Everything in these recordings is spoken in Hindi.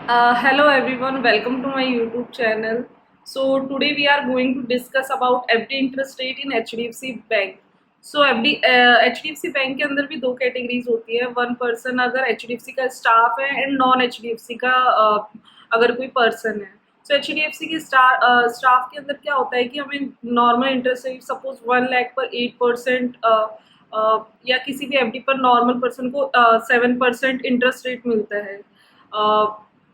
Hello everyone, welcome to my YouTube channel. So today we are going to discuss about FD interest rate in HDFC Bank. So HDFC bank के अंदर भी दो कैटेगरीज होती है. वन पर्सन अगर HDFC का स्टाफ है एंड नॉन HDFC का अगर कोई पर्सन है. सो HDFC की स्टाफ के अंदर क्या होता है कि हमें normal interest rate suppose 1 lakh पर 8% या किसी भी FD पर नॉर्मल पर्सन को 7% इंटरेस्ट रेट मिलता है.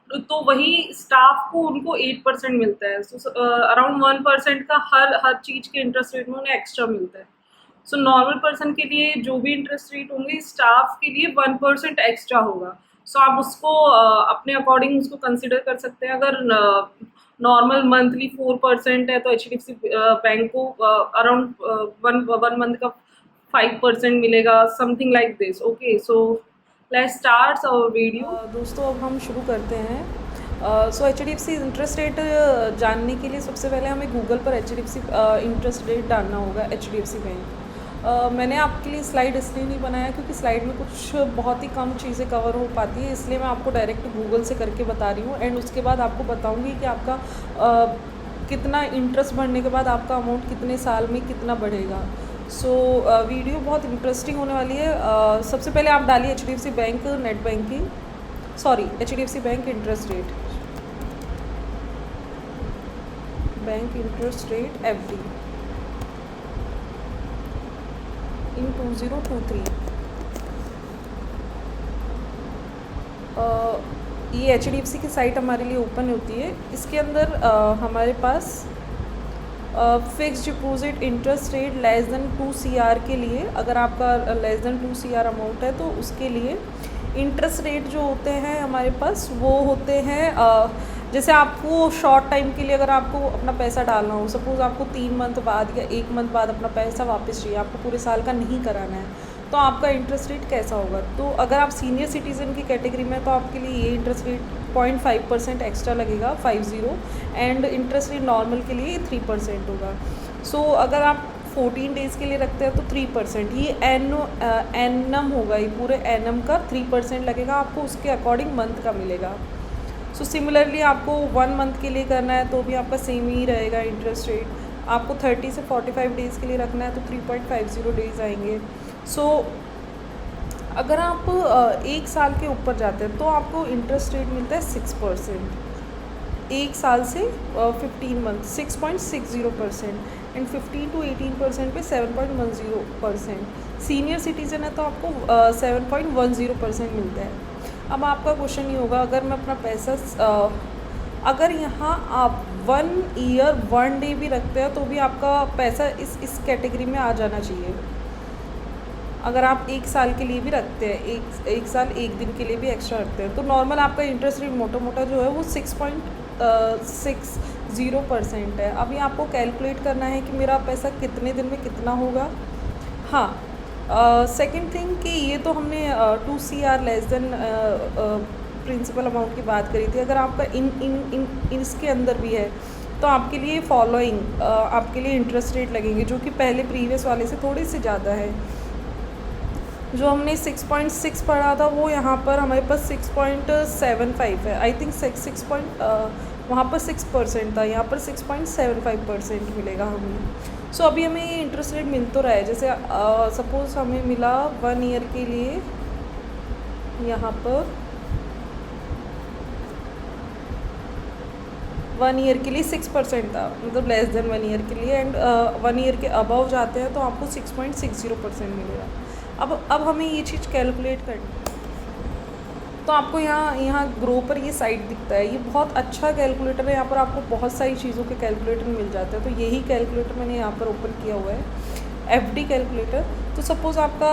तो वही स्टाफ को उनको 8% मिलता है. सो अराउंड 1% का हर चीज के इंटरेस्ट रेट में उन्हें एक्स्ट्रा मिलता है. सो नॉर्मल पर्सन के लिए जो भी इंटरेस्ट रेट होंगे स्टाफ के लिए 1% एक्स्ट्रा होगा. सो आप उसको अपने अकॉर्डिंग उसको कंसिडर कर सकते हैं. अगर नॉर्मल मंथली 4% है तो HDFC बैंक को अराउंड वन मंथ का 5% मिलेगा, something like this. Okay, so let's start our video. दोस्तों अब हम शुरू करते हैं. सो HDFC इंटरेस्ट रेट जानने के लिए सबसे पहले हमें गूगल पर HDFC इंटरेस्ट रेट डालना होगा. HDFC bank. मैंने आपके लिए स्लाइड इसलिए नहीं बनाया क्योंकि स्लाइड में कुछ बहुत ही कम चीज़ें कवर हो पाती है, इसलिए मैं आपको डायरेक्ट गूगल से करके बता रही हूँ. एंड उसके बाद आपको बताऊँगी कि आपका कितना इंटरेस्ट भरने के बाद आपका अमाउंट कितने साल में कितना बढ़ेगा. सो वीडियो बहुत इंटरेस्टिंग होने वाली है. सबसे पहले आप डालिए HDFC bank net banking, sorry HDFC bank interest rate, bank interest rate FD इन 2023. ये HDFC की साइट हमारे लिए ओपन होती है. इसके अंदर हमारे पास fix deposit interest rate less than 2 CR के लिए, अगर आपका लेस देन 2 CR अमाउंट है तो उसके लिए इंटरेस्ट रेट जो होते हैं हमारे पास वो होते हैं जैसे आपको शॉर्ट टाइम के लिए अगर आपको अपना पैसा डालना हो, सपोज़ आपको 3 मंथ बाद या 1 मंथ बाद अपना पैसा वापस चाहिए, आपको पूरे साल का नहीं कराना है, तो आपका इंटरेस्ट रेट कैसा होगा. तो अगर आप सीनियर सिटीज़न की कैटेगरी में तो आपके लिए ये इंटरेस्ट रेट 0.5% एक्स्ट्रा लगेगा, 50. एंड इंटरेस्ट रेट नॉर्मल के लिए 3% होगा. सो अगर आप 14 डेज़ के लिए रखते हैं तो 3%, ये एनम होगा, ये पूरे एनम का 3% लगेगा आपको, उसके अकॉर्डिंग मंथ का मिलेगा. सो सिमिलरली आपको 1 मंथ के लिए करना है तो भी आपका सेम ही रहेगा इंटरेस्ट रेट. आपको 30 से 45 डेज़ के लिए रखना है तो 3.50 डेज़ आएंगे. सो अगर आप 1 साल के ऊपर जाते हैं तो आपको इंटरेस्ट रेट मिलता है 6%. 1 साल से 15 मंथ 6.60%. एंड 15 to 18% पे 7.10%. सीनियर सिटीज़न है तो आपको 7.10% मिलता है. अब आपका क्वेश्चन ये होगा, अगर मैं अपना पैसा अगर यहाँ आप 1 ईयर 1 डे भी रखते हैं तो भी आपका पैसा इस कैटेगरी में आ जाना चाहिए. अगर आप 1 साल के लिए भी रखते हैं, एक साल 1 दिन के लिए भी एक्स्ट्रा रखते हैं, तो नॉर्मल आपका इंटरेस्ट रेट मोटा जो है वो 6.60% है. अभी आपको कैलकुलेट करना है कि मेरा पैसा कितने दिन में कितना होगा. हाँ, सेकंड थिंग कि ये तो हमने 2 CR less than principal amount की बात करी थी. अगर आपका इन इसके अंदर भी है तो आपके लिए फॉलोइंग आपके लिए इंटरेस्ट रेट लगेंगे जो कि पहले प्रीवियस वाले से थोड़े से ज़्यादा है. जो हमने 6.6 पढ़ा था वो यहाँ पर हमारे पास 6.75 है. आई थिंक वहाँ पर 6% था, यहाँ पर 6.75% मिलेगा हमें. सो अभी हमें ये इंटरेस्ट रेट मिल तो रहा है. जैसे सपोज़ हमें मिला 1 ईयर के लिए, यहाँ पर 1 ईयर के लिए 6% था, मतलब लेस देन 1 ईयर के लिए. एंड 1 ईयर के अबव जाते हैं तो आपको 6.60% मिलेगा. अब हमें ये चीज़ कैलकुलेट करनी है. तो आपको यहाँ ग्रो पर ये साइट दिखता है, ये बहुत अच्छा कैलकुलेटर है. यहाँ पर आपको बहुत सारी चीज़ों के कैलकुलेटर मिल जाते हैं. तो यही कैलकुलेटर मैंने यहाँ पर ओपन किया हुआ है, FD कैलकुलेटर. तो सपोज़ आपका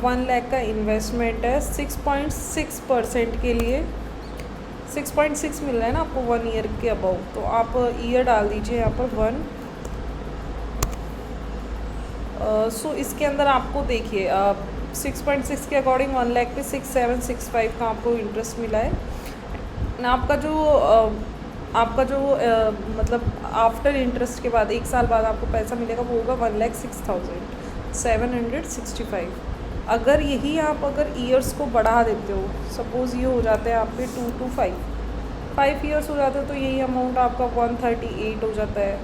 1 लाख का इन्वेस्टमेंट है, 6.6% के लिए 6.6 मिल रहा है ना आपको 1 ईयर के अबव. तो आप ईयर डाल दीजिए यहाँ पर 1. सो इसके अंदर आपको देखिए 6.6 के अकॉर्डिंग 1 लाख पे 6765 का आपको इंटरेस्ट मिला है. आपका जो मतलब आफ्टर इंटरेस्ट के बाद 1 साल बाद आपको पैसा मिलेगा वो होगा 1,06,765. अगर यही आप अगर ईयर्स को बढ़ा देते हो, सपोज़ ये हो जाते हैं आप पे 2 to 5, 5 ईयर्स हो जाते हैं तो यही अमाउंट आपका 138 हो जाता है।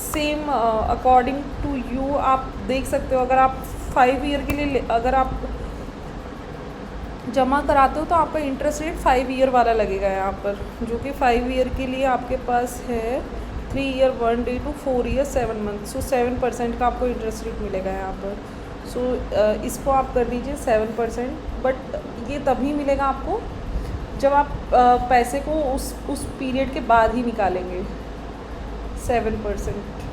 सेम अकॉर्डिंग टू यू आप देख सकते हो, अगर आप 5 ईयर के लिए अगर आप जमा कराते हो तो आपका इंटरेस्ट रेट 5 ईयर वाला लगेगा यहाँ पर, जो कि 5 ईयर के लिए आपके पास है 3 year 1 day to 4 year 7 month. So 7% का आपको इंटरेस्ट रेट मिलेगा यहाँ पर। सो इसको आप कर दीजिए 7%, बट ये तभी मिलेगा आपको जब आप पैसे को उस पीरियड के बाद ही निकालेंगे 7%,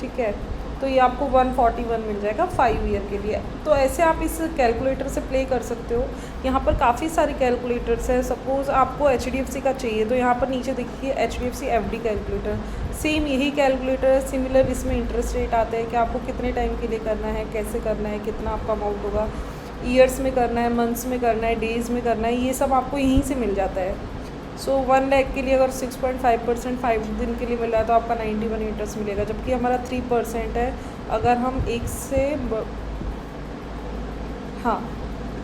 ठीक है। तो ये आपको 141 मिल जाएगा 5 ईयर के लिए। तो ऐसे आप इस कैलकुलेटर से प्ले कर सकते हो। यहाँ पर काफ़ी सारे कैलकुलेटर्स हैं। सपोज़ आपको HDFC का चाहिए तो यहाँ पर नीचे देखिए HDFC FD कैलकुलेटर, सेम यही कैलकुलेटर है, सिमिलर इसमें इंटरेस्ट रेट आते हैं कि आपको कितने टाइम के लिए करना है, कैसे करना है, कितना आपका अमाउंट होगा, ईयर्स में करना है, मंथ्स में करना है, डेज़ में करना है, ये सब आपको यहीं से मिल जाता है। सो 1 लाख के लिए अगर 6.5% 5 दिन के लिए मिल रहा है तो आपका 91 इंटरेस्ट मिलेगा, जबकि हमारा 3% है। अगर हम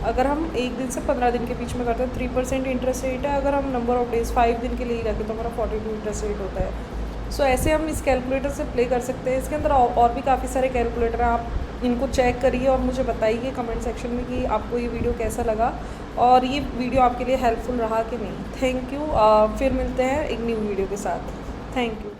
अगर हम 1 दिन से 15 दिन के बीच में करते हैं 3% इंटरेस्ट रेट है। अगर हम नंबर ऑफ डेज़ 5 दिन के लिए ही रखें तो हमारा 42 इंटरेस्ट रेट होता है। सो ऐसे हम इस कैलकुलेटर से प्ले कर सकते हैं। इसके अंदर और भी काफ़ी सारे कैलकुलेटर हैं, आप इनको चेक करिए और मुझे बताइए कमेंट सेक्शन में कि आपको ये वीडियो कैसा लगा और ये वीडियो आपके लिए हेल्पफुल रहा कि नहीं। Thank you. फिर मिलते हैं एक न्यू वीडियो के साथ। Thank you.